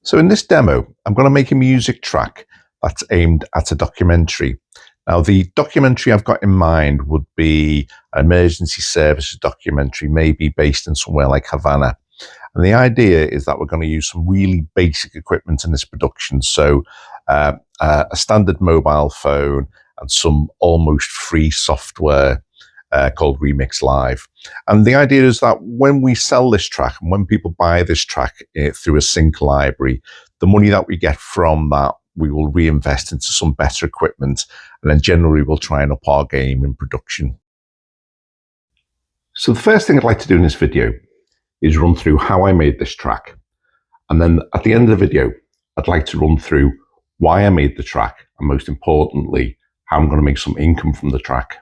So in this demo, I'm going to make a music track that's aimed at a documentary. Now, the documentary I've got in mind would be an emergency services documentary, maybe based in somewhere like Havana. And the idea is that we're going to use some really basic equipment in this production. So a standard mobile phone and some almost free software called Remix Live. And the idea is that when we sell this track and when people buy this track through a sync library, the money that we get from that, we will reinvest into some better equipment, and then generally we'll try and up our game in production. So the first thing I'd like to do in this video is run through how I made this track. And then at the end of the video, I'd like to run through why I made the track, and most importantly, how I'm going to make some income from the track.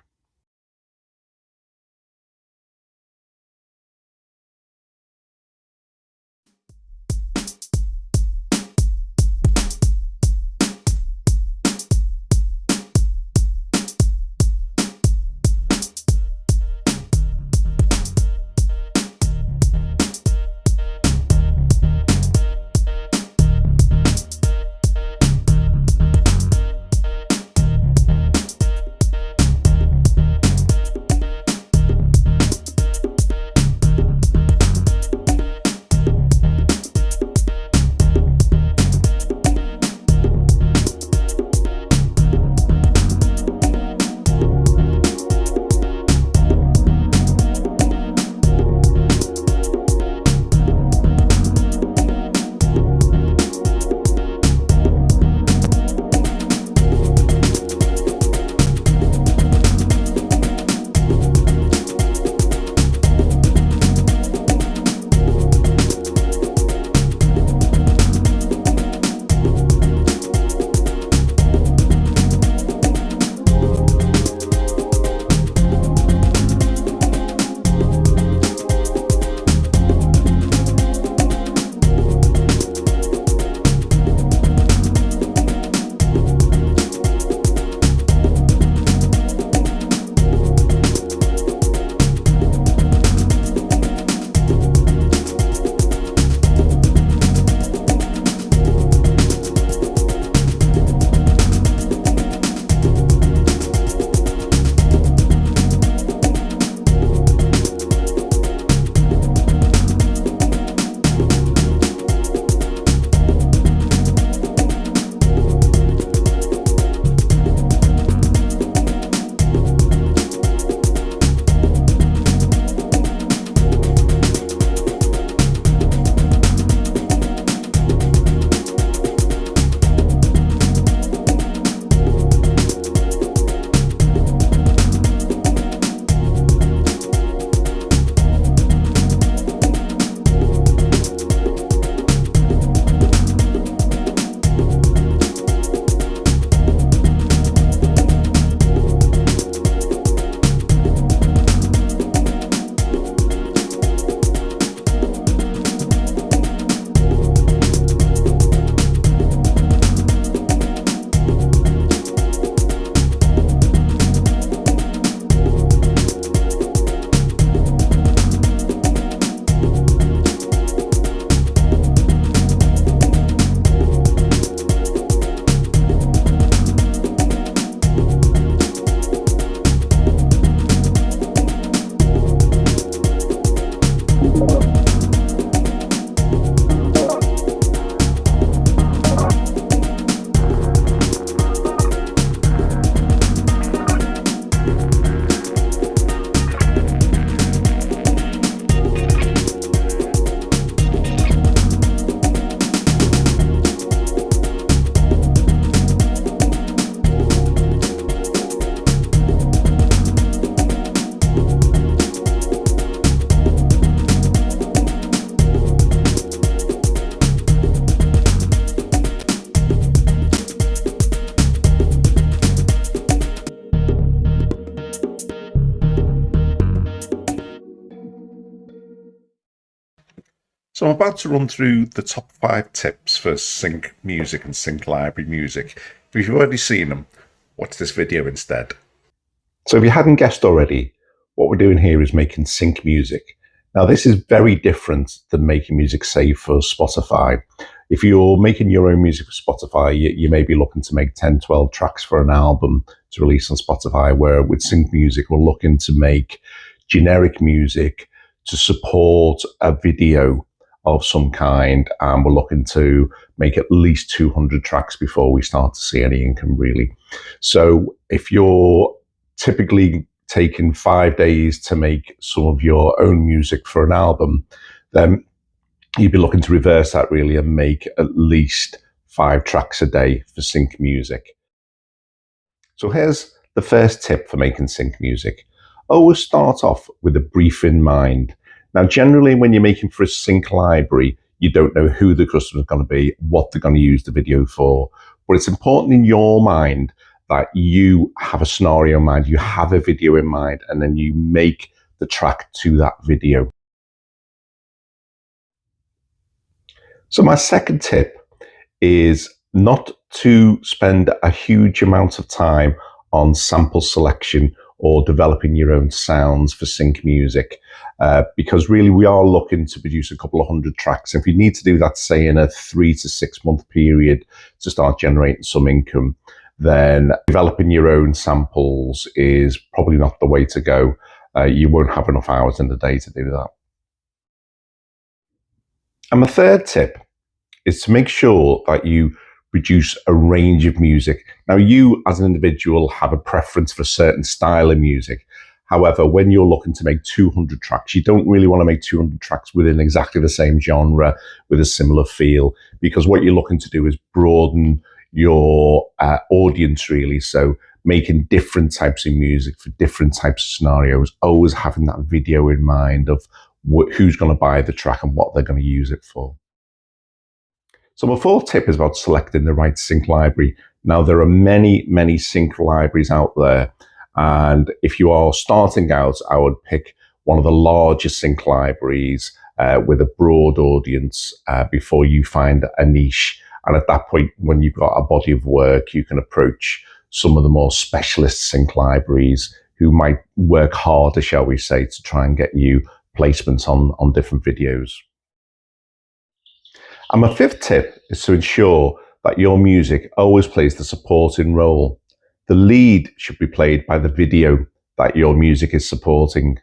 So I'm about to run through the top 5 tips for sync music and sync library music. If you've already seen them, watch this video instead. So if you hadn't guessed already, what we're doing here is making sync music. Now this is very different than making music, say, for Spotify. If you're making your own music for Spotify, you may be looking to make 10, 12 tracks for an album to release on Spotify, where with Sync Music, we're looking to make generic music to support a video of some kind, and we're looking to make at least 200 tracks before we start to see any income, really. So if you're typically taking 5 days to make some of your own music for an album, then you'd be looking to reverse that really and make at least 5 tracks a day for sync music. So here's the first tip for making sync music. Always start off with a brief in mind. Now, generally, when you're making for a sync library, you don't know who the customer's going to be, what they're going to use the video for. But it's important in your mind that you have a scenario in mind, you have a video in mind, and then you make the track to that video. So my second tip is not to spend a huge amount of time on sample selection or developing your own sounds for sync music, because really we are looking to produce a couple of hundred tracks. If you need to do that, say, in a 3 to 6 month period to start generating some income, then developing your own samples is probably not the way to go. You won't have enough hours in the day to do that. And the third tip is to make sure that you produce a range of music. Now, you as an individual have a preference for a certain style of music. However, when you're looking to make 200 tracks, you don't really want to make 200 tracks within exactly the same genre with a similar feel, because what you're looking to do is broaden your audience, really. So making different types of music for different types of scenarios, always having that video in mind of who's going to buy the track and what they're going to use it for. So my fourth tip is about selecting the right sync library. Now, there are many, many sync libraries out there. And if you are starting out, I would pick one of the larger sync libraries with a broad audience before you find a niche. And at that point, when you've got a body of work, you can approach some of the more specialist sync libraries who might work harder, shall we say, to try and get you placements on different videos. And my fifth tip is to ensure that your music always plays the supporting role. The lead should be played by the video that your music is supporting.